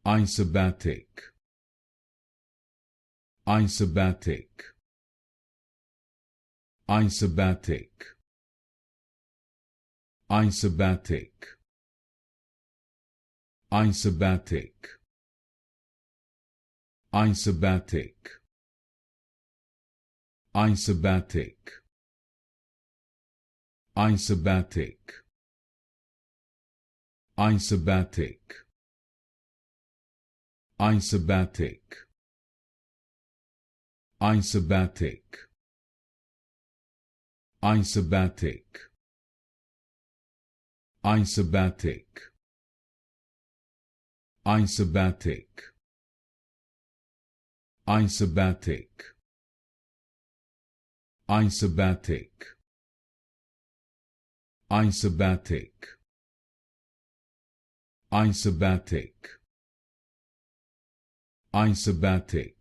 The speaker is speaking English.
Isobathic, Isobathic, Isobathic, Isobathic, Isobathic, Isobathic, Isobathic, Isobathic, Isobathic, Isobathic, Isobathic, Isobathic, Isobathic, Isobathic, Isobathic, Isobathic, Isobathic, Isobathic, Isobathic,